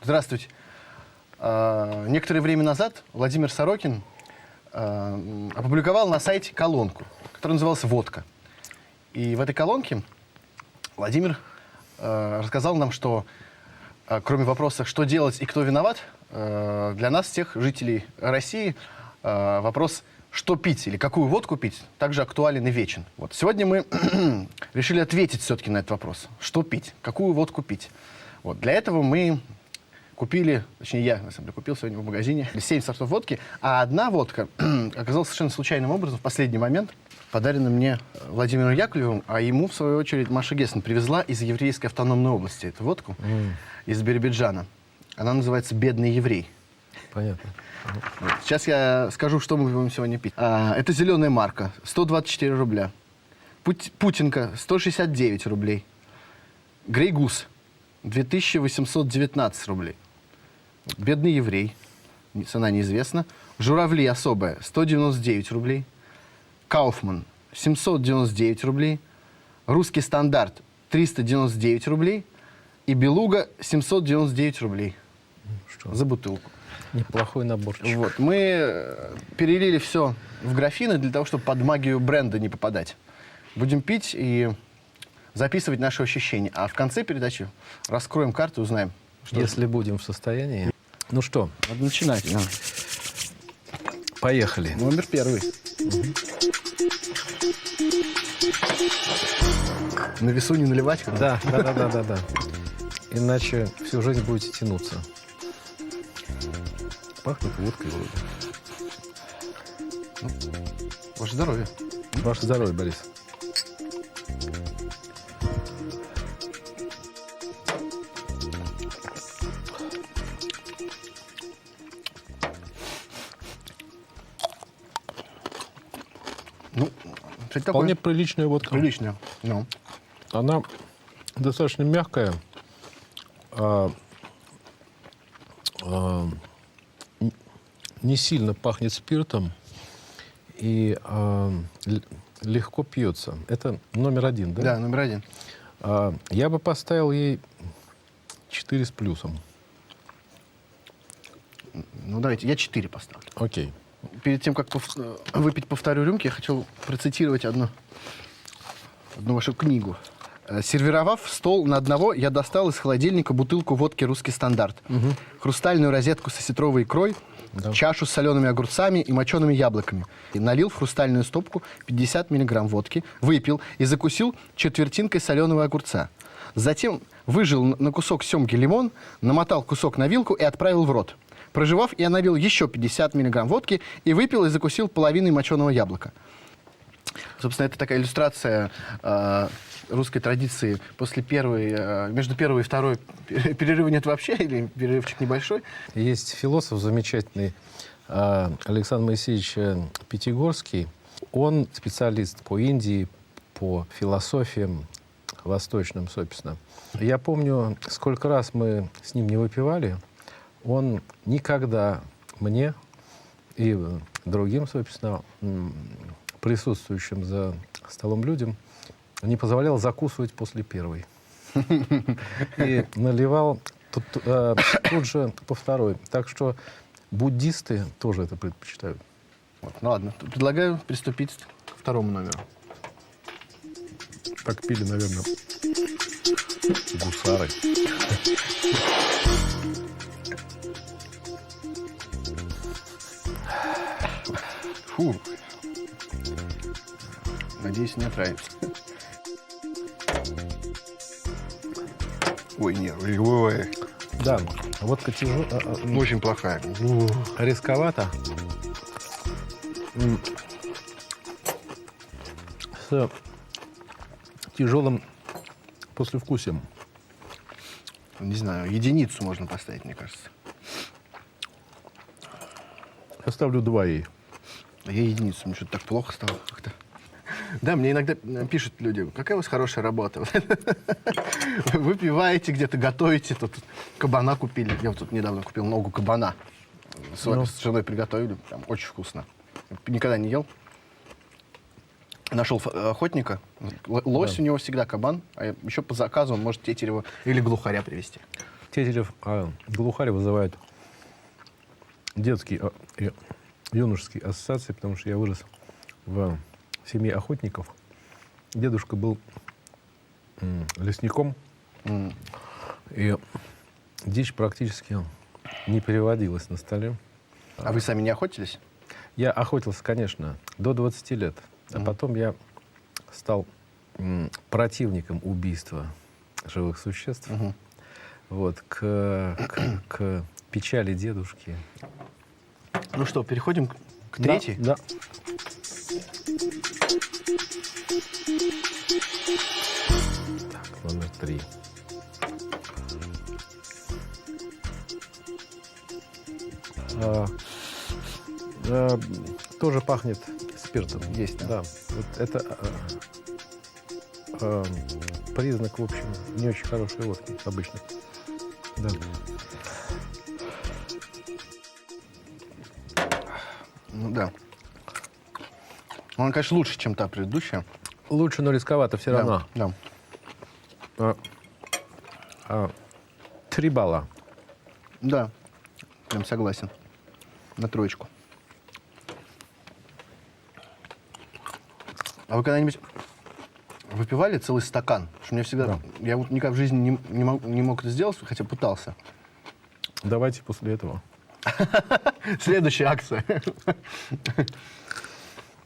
Здравствуйте. Некоторое время назад Владимир Сорокин опубликовал на сайте колонку, которая называлась «Водка». И в этой колонке Владимир рассказал нам, что кроме вопроса, что делать и кто виноват, для нас, всех жителей России, вопрос, что пить или какую водку пить, также актуален и вечен. Вот. Сегодня мы решили ответить все-таки на этот вопрос. Что пить? Какую водку пить? Вот. Для этого мы купили, точнее я, на самом деле, купил сегодня в магазине 7 сортов водки, а одна водка оказалась совершенно случайным образом в последний момент подарена мне Владимиром Яковлевым, а ему, в свою очередь, Маша Гессен привезла из еврейской автономной области эту водку, из Биробиджана. Она называется «Бедный еврей». Понятно. Вот. Сейчас я скажу, что мы будем сегодня пить. Это зеленая марка, 124 рубля. Путинка, 169 рублей. Грейгус, 2819 рублей. Бедный еврей, цена неизвестна. Журавли особая, 199 рублей. Кауфман, 799 рублей. Русский стандарт, 399 рублей. И Белуга, 799 рублей. Что? За бутылку. Неплохой наборчик. Вот. Мы перелили все в графины для того, чтобы под магию бренда не попадать. Будем пить и записывать наши ощущения. А в конце передачи раскроем карту и узнаем, что... Если будем в состоянии. Ну что, Надо начинать. Да. поехали. Номер первый. На весу не наливать? Да. Иначе всю жизнь будете тянуться. Пахнет водкой вроде. Ну, ваше здоровье. Ваше здоровье, Борис. Ну, кстати, Вполне такое приличная водка. приличное. Ну. Она достаточно мягкая. Не сильно пахнет спиртом и легко пьется. Это номер один, да? Да, номер один. Я бы поставил ей 4 с плюсом. Ну, давайте, я 4 поставлю. Окей. Перед тем, как выпить по второй рюмке, я хочу процитировать одну вашу книгу. Сервировав стол на одного, я достал из холодильника бутылку водки «Русский стандарт», хрустальную розетку с осетровой икрой, чашу с солеными огурцами и мочеными яблоками. И налил в хрустальную стопку 50 миллиграмм водки, выпил и закусил четвертинкой соленого огурца. Затем выжил на кусок семги лимон, намотал кусок на вилку и отправил в рот. Прожевав, я налил еще 50 миллиграмм водки и выпил и закусил половиной моченого яблока. Собственно, это такая иллюстрация русской традиции после между первой и второй перерыва нет вообще, или перерывчик небольшой. Есть философ замечательный Александр Моисеевич Пятигорский. Он специалист по Индии, по философиям восточным, собственно. Я помню, сколько раз мы с ним не выпивали, он никогда мне и другим, собственно, присутствующим за столом людям не позволял закусывать после первой. И наливал тут же по второй. Так что буддисты тоже это предпочитают. Вот, ну ладно, предлагаю приступить к второму номеру. Так пили, наверное, гусары. Фу. Надеюсь, не отравится. Ой, нет, ой. Да, водка Очень плохая. рисковато. С тяжелым послевкусием. Не знаю, единицу можно поставить, мне кажется. Я ставлю 2 ей. А я единицу, мне что-то так плохо стало как-то. Да, мне иногда пишут люди, какая у вас хорошая работа. Выпиваете где-то, готовите, тут кабана купили. Я вот тут недавно купил ногу кабана. С женой приготовили, прям очень вкусно. Никогда не ел. Нашел охотника, лось у него всегда кабан, а еще по заказу он может тетерева или глухаря привезти. Тетерев глухарь вызывает детские и юношеские ассоциации, потому что я вырос в семье охотников. Дедушка был лесником, и дичь практически не переводилась на столе. А вы сами не охотились? Я охотился, конечно, до 20 лет, а потом я стал противником убийства живых существ. Вот, к печали дедушки. Ну что, переходим к третьей? Да. Так, номер 3. Тоже пахнет спиртом. Есть, да. Да. Вот это признак, в общем, не очень хорошей водки обычно. Да. Ну да. Он, конечно, лучше, чем та предыдущая. Лучше, но рисковато все равно. Да. 3 балла. Да. Прям согласен. На 3. А вы когда-нибудь выпивали целый стакан? Потому что мне всегда... Да. Я вот никак в жизни не мог это сделать, хотя пытался. Давайте после этого. Следующая акция.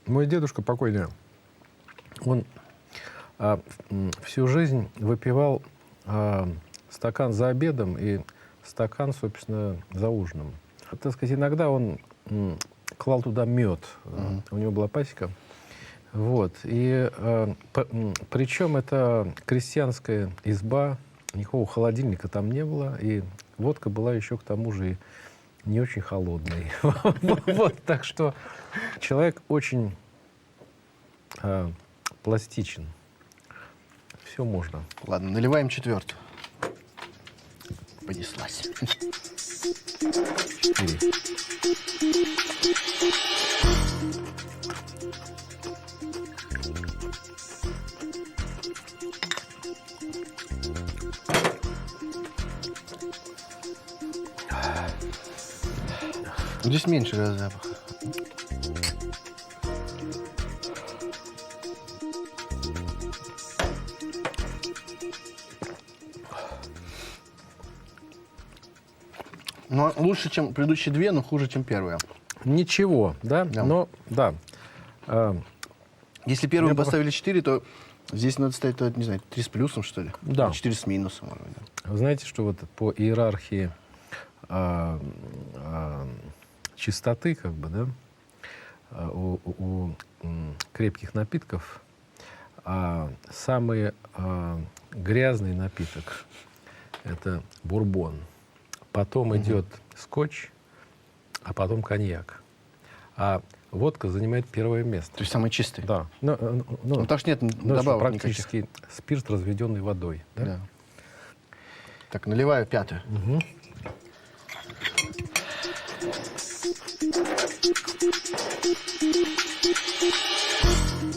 Мой дедушка покойный, он всю жизнь выпивал стакан за обедом и стакан, собственно, за ужином. Так сказать, иногда он клал туда мед. У него была пасека. Вот. И причем это крестьянская изба, никакого холодильника там не было, и водка была еще к тому же и не очень холодной. Вот, так что человек очень пластичен. Все можно. Ладно, наливаем 4. Понеслась. 4. Здесь меньше запаха. Но лучше, чем предыдущие 2, но хуже, чем первая. Ничего, да? Да. Но, да. Если первую Я поставили 4, то здесь надо ставить, не знаю, 3 с плюсом, что ли? Да. Или 4 с минусом. Может быть, да. Вы знаете, что вот по иерархии чистоты, как бы, да, у крепких напитков самый грязный напиток — это бурбон. Потом идет скотч, а потом коньяк. А водка занимает первое место. То есть самый чистый. Да. Ну, потому что нет ну, что добавок практически спирт, разведенный водой. Да? никаких. Да. Так, наливаю 5.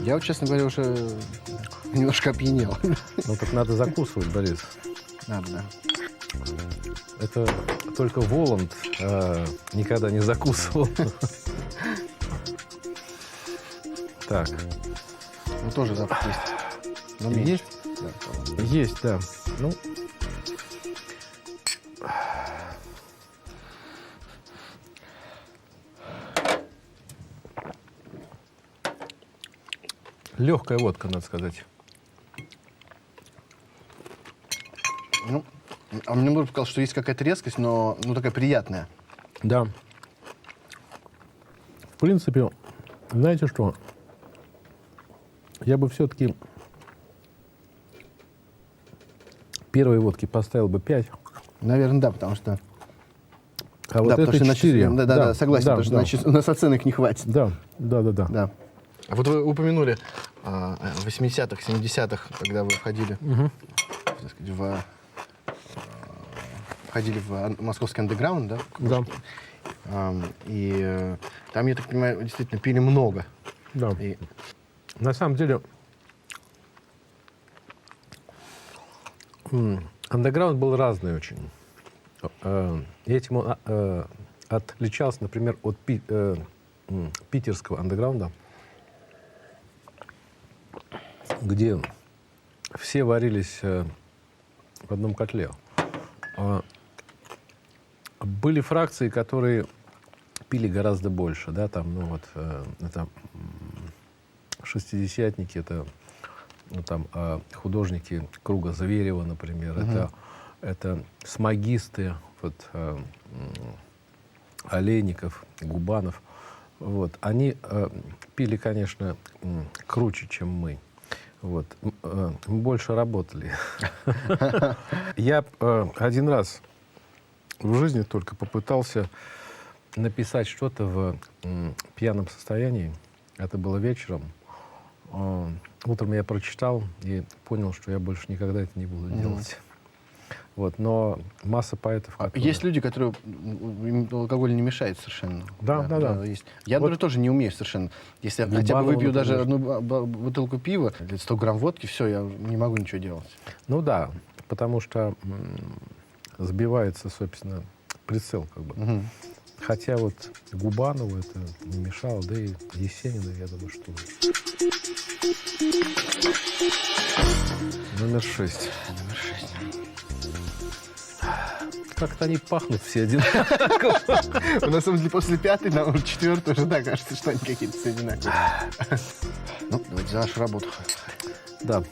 Я вот, честно говоря, уже немножко опьянел. Ну, так надо закусывать, Борис. Надо, да. Это только Воланд никогда не закусывал. Так. Ну, тоже запах есть. Но меньше. Есть? Да. Есть, да. Ну, легкая водка, надо сказать. Ну, а мне бы сказал, что есть какая-то резкость, но такая приятная. Да. В принципе, знаете что? Я бы все-таки первой водке поставил бы 5. Наверное, да, потому что... А вот да, это потому что иначе- 4. Да, согласен, да, потому что да. иначе у нас оценок не хватит. Да. Да. А вот вы упомянули в 80-х, 70-х, когда вы входили, так сказать, входили в московский андеграунд, да? Да. И там, я так понимаю, действительно пили много. Да. И На самом деле, андеграунд был разный очень. этим он отличался, например, от питерского андеграунда, где все варились в одном котле. Были фракции, которые пили гораздо больше, да, там, ну вот, это шестидесятники, это ну, там, художники круга Зверева, например, это смагисты, вот, Олейников, Губанов, вот, они пили, конечно, круче, чем мы. Вот. Мы больше работали. Я один раз в жизни только попытался написать что-то в пьяном состоянии. Это было вечером. Утром я прочитал и понял, что я больше никогда это не буду делать. Вот. Но масса поэтов... которые- Есть люди, которые им алкоголь не мешает совершенно. Да. Есть. Я, Вот. например, тоже не умею совершенно. Если я хотя бы Губанова, выпью даже например. одну бутылку пива или 100 грамм водки, все, я не могу ничего делать. Ну да, потому что сбивается, собственно, прицел как бы. Мгм. Хотя вот Губанову это не мешало, да и Есенину, я думаю, что... Номер 6. Номер 6. Как-то они пахнут все одинаково. На самом деле, после пятой, на четвертой уже, да, кажется, что они какие-то все одинаковые. Ну, давайте за нашу работу. Да.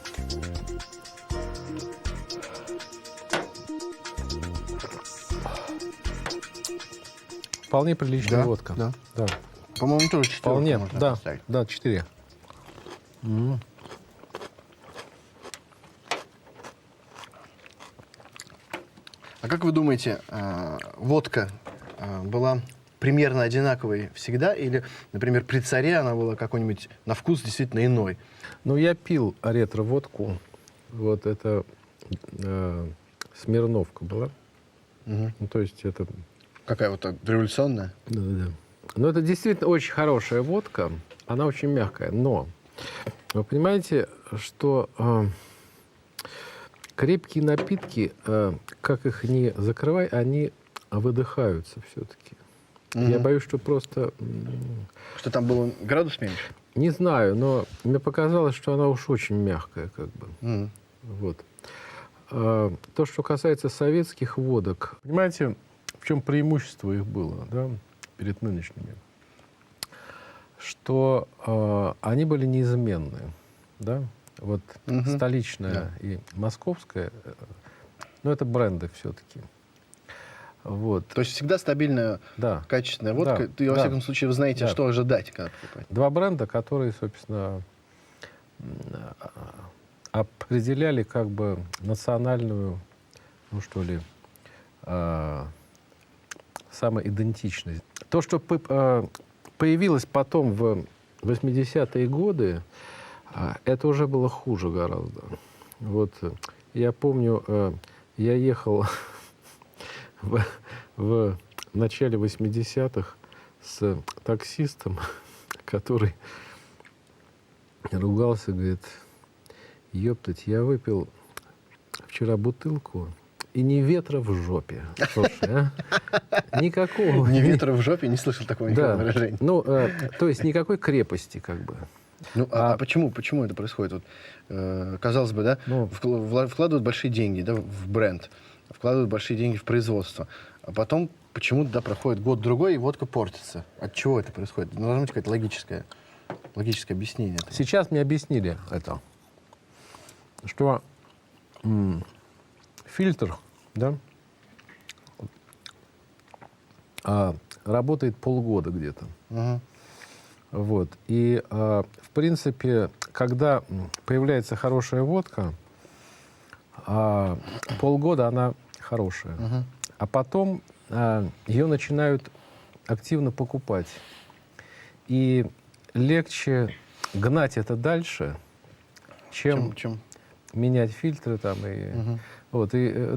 Вполне приличная Да, водка. да. Да. По-моему, тоже четверку Вполне, можно да. поставить. Да, 4. А как вы думаете, водка была примерно одинаковой всегда? Или, например, при царе она была какой-нибудь на вкус действительно иной? Ну, я пил ретро-водку. Вот это Смирновка была. Мгм. Ну, то есть это... Какая вот революционная? Да. Но это действительно очень хорошая водка. Она очень мягкая. Но вы понимаете, что крепкие напитки, как их не закрывай, они выдыхаются все-таки. Я боюсь, что просто... Что там было градус меньше? Не знаю, но мне показалось, что она уж очень мягкая, как бы. Мгм. Вот. То, что касается советских водок, понимаете, в чем преимущество их было, да, перед нынешними? Что они были неизменны, да? Вот Мгм. столичная и московская, ну, это бренды все-таки. Вот. То есть всегда стабильная, Да. качественная водка. Да, И, во да. всяком случае, вы знаете, Да. что ожидать, когда покупаете. Два бренда, которые, собственно, определяли как бы национальную, ну что ли, самоидентичность. То, что появилось потом в 80-е годы, это уже было хуже гораздо. Вот я помню, я ехал в начале 80-х с таксистом, который ругался, говорит: ёптать, я выпил вчера бутылку, и ни ветра в жопе. Слушай, никакого. Ни ветра в жопе, не слышал такого никакого Да. выражения. Ну, то есть никакой крепости, как бы. Ну, а почему это происходит? Вот, казалось бы, да, Ну. вкладывают большие деньги, да, в бренд, вкладывают большие деньги в производство, а потом почему-то, да, проходит год-другой, и водка портится. От чего это происходит? Ну, должно быть какое-то логическое объяснение этому. Сейчас мне объяснили это, что фильтр, да, работает полгода где-то. Мгм. Вот. И, в принципе, когда появляется хорошая водка, полгода она хорошая. Мгм. А потом ее начинают активно покупать. И легче гнать это дальше, чем Чем? менять фильтры там. И, вот, и,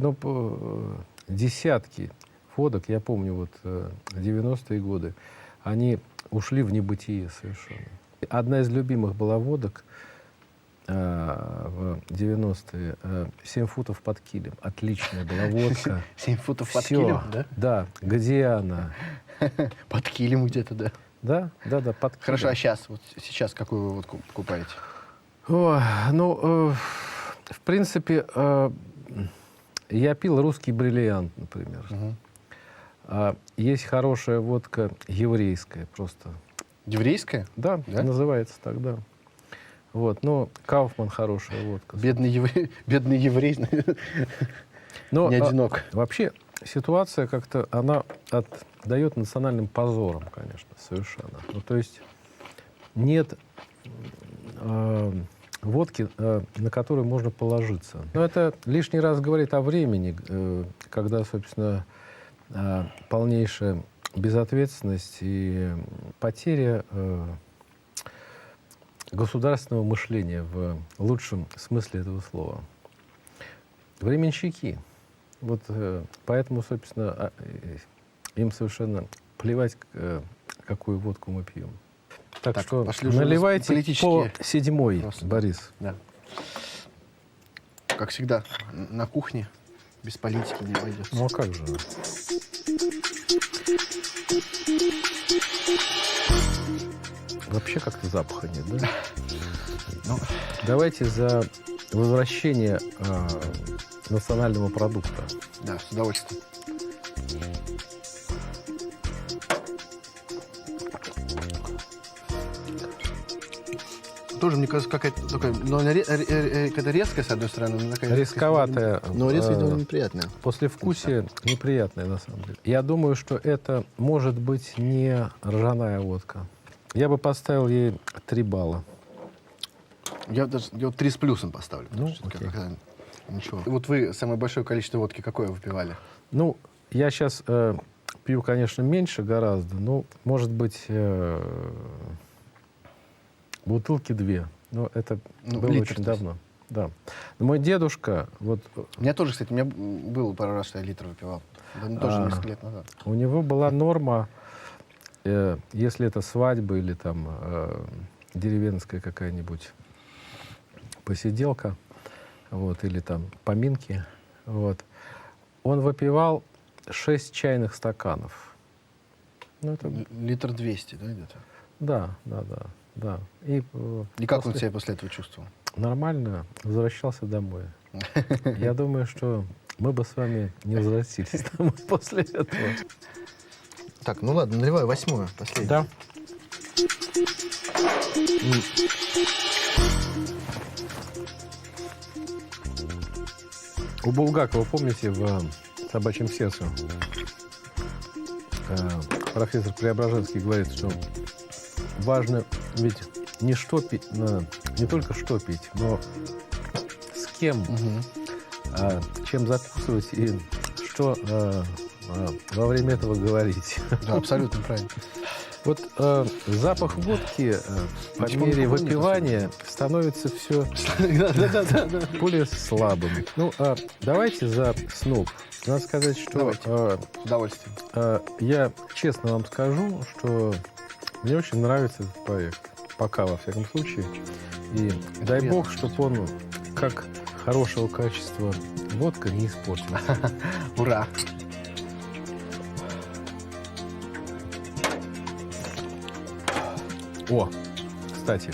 десятки водок, я помню, вот 90-е годы, они ушли в небытие совершенно. Одна из любимых была водок в 90-е 7 футов под килем. Отличная была водка. 7 футов под Всё. килем, да? Да. Где она? Под килем где-то, да. Да, под килем. Хорошо, а сейчас какую вы водку покупаете? Ой, ну, в принципе, я пил русский бриллиант, например. Есть хорошая водка еврейская просто. Еврейская? Да, Да? называется так, да. Вот, но Кауфман хорошая водка. Бедный еврей Но, не одинок. вообще ситуация как-то, она отдает национальным позором, конечно, совершенно. Ну, то есть нет водки, на которую можно положиться. Но это лишний раз говорит о времени, когда, собственно, полнейшая безответственность и потеря государственного мышления в лучшем смысле этого слова. Временщики. Вот поэтому, собственно, им совершенно плевать, какую водку мы пьем. Так что пошли уже наливайте по политические 7-й, вопросы. Борис. Да. Как всегда, на кухне без политики не обойдется. Ну а как же? Вообще как-то запаха нет, да? Ну, Давайте за возвращение национального продукта. да, с удовольствием. Тоже, мне кажется, какая-то такая, но она какая-то резкая, с одной стороны. Но такая Рисковатая. Но резкая, довольно неприятная. Послевкусие неприятное, на самом деле. Я думаю, что это может быть не ржаная водка. Я бы поставил ей 3 балла. Я вот 3 с плюсом поставлю. потому Ну, что окей. как-то ничего. Вот вы самое большое количество водки какое выпивали? Ну, я сейчас пью, конечно, меньше гораздо, но, может быть, бутылки 2. Но это Ну, было литр, очень то есть. давно. Да. Но мой дедушка, вот У меня тоже, кстати, у меня было пару раз, что я литр выпивал. Да, ну, тоже несколько лет назад. у него была норма, если это свадьба или там деревенская какая-нибудь посиделка, вот, или там поминки, вот, он выпивал 6 чайных стаканов. Ну, это, Литр 200, да, где-то? да. И И как он себя после этого чувствовал? нормально возвращался домой. Я думаю, что мы бы с вами не возвратились домой после этого. Так, ну ладно, наливаю 8-ю, последнюю. Да. У Булгакова, помните, в «Собачьем сердце» профессор Преображенский говорит, что важно ведь не только что пить, но с кем, чем закусывать и что во время этого говорить. Да, абсолютно правильно. Вот запах водки по Почему мере алкоголь не выпивания становится все Да. более слабым. Ну, давайте за сноб. Надо сказать, что Давайте. С удовольствием. я честно вам скажу, что мне очень нравится этот проект. Пока, во всяком случае. И дай приятно, бог, чтобы он, как хорошего качества водка, не испортился. Ура! О, кстати,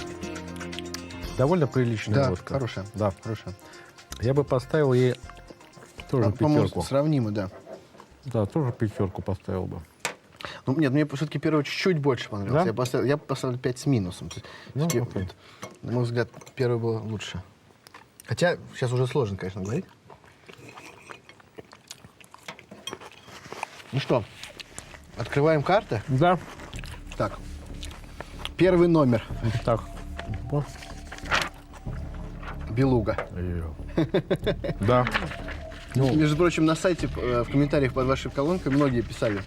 довольно приличная Да, водка. хорошая. Да. Хорошая. Я бы поставил ей тоже По-моему, пятерку. сравнимо, да. Да, тоже 5 поставил бы. Ну, нет, мне все-таки первый чуть-чуть больше понравился. Да? Я поставил 5 с минусом. То есть, Ну, всё-таки, окей. на мой взгляд, первый был лучше. Хотя сейчас уже сложно, конечно, говорить. Ну что, открываем карты. Да. Так, первый номер. Так. Вот. Белуга. Да. Ну, Между прочим, на сайте, в комментариях под вашей колонкой многие писали,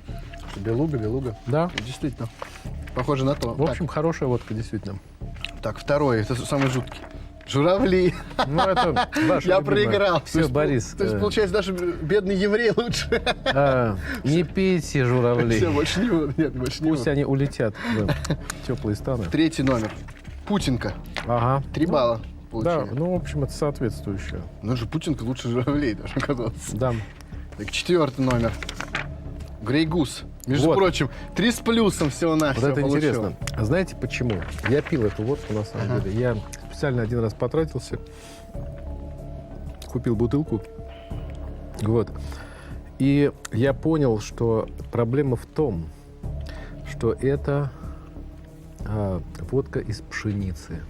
что белуга. да. Действительно, похоже на то. В общем, хорошая водка, действительно. Так, второй, это самый жуткий. Журавли. Ну, это ваше Я любимое. проиграл. Все, Борис. То есть, получается, даже бедный еврей лучше. Не пейте журавлей. Все, больше не буду. Нет, больше не Пусть буду. они улетят в теплые страны. Третий номер. Путинка. Ага. 3 балла. получили. Да, ну, в общем, это соответствующее. Ну же, Путинка лучше журавлей даже оказался. Да. Так, 4-й номер. Грей Гус. Между Вот. прочим, 3 с плюсом всего на Вот это интересно. А знаете почему? Я пил эту водку, на самом деле. Я специально один раз потратился, купил бутылку. Вот. И я понял, что проблема в том, что это водка из пшеницы.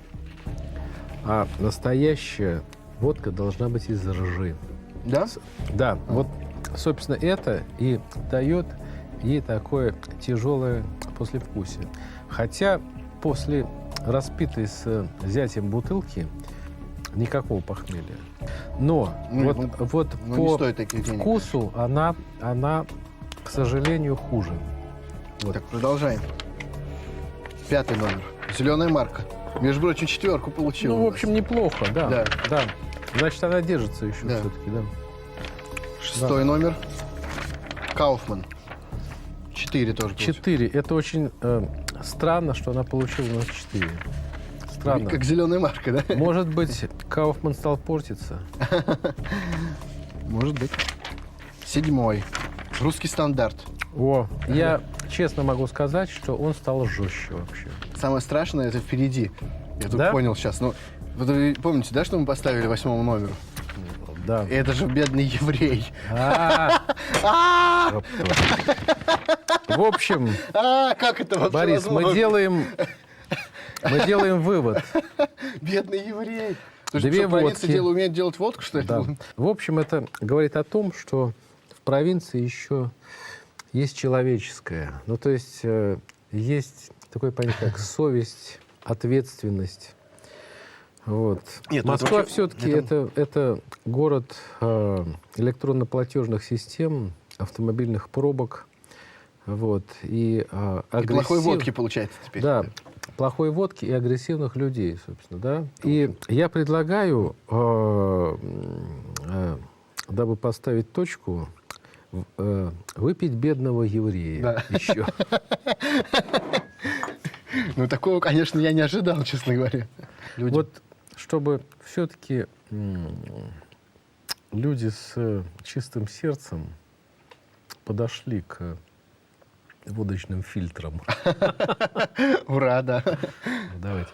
А настоящая водка должна быть из ржи. Да? Да, вот, собственно, это и дает ей такое тяжелое послевкусие. Хотя после распитой с зятем бутылки никакого похмелья. Но Ну, вот не по стоит таких денег. вкусу она, к сожалению, хуже. Вот. Так, продолжаем. 5-й номер. Зеленая марка. Между прочим, 4-ку получил. Ну, в общем, неплохо, да. Да. Да. Значит, она держится еще Да. все-таки, да. 6-й номер. Кауфман. 4 тоже. получил. 4. Это очень странно, что она получила у нас 4. Странно. Как зеленая марка, да? Может быть, Кауфман стал портиться? Может быть. 7-й. Русский стандарт. О, я честно могу сказать, что он стал жестче вообще. Самое страшное это впереди. Я тут Да? понял сейчас. Ну, вот вы помните, да, что мы поставили 8-му номеру? Да. Это же бедный еврей. В общем, Как это вообще Борис, возможно? мы делаем вывод. Бедный еврей. Ты Две что, провинции водки. умеют делать водку, что ли? Да. В общем, это говорит о том, что в провинции еще есть человеческое. Ну, то есть есть такое понятие, как совесть, ответственность. Вот. Нет, ну это Москва вообще- все-таки это город электронно-платежных систем, автомобильных пробок. Вот, и И плохой агрессив- водки получается теперь. Да, плохой водки и агрессивных людей, собственно, да. И я предлагаю, дабы поставить точку, выпить бедного еврея Да. еще. Ну, такого, конечно, я не ожидал, честно говоря. Люди. Вот, чтобы все-таки люди с чистым сердцем подошли к водочным фильтрам. Ура, да. Давайте.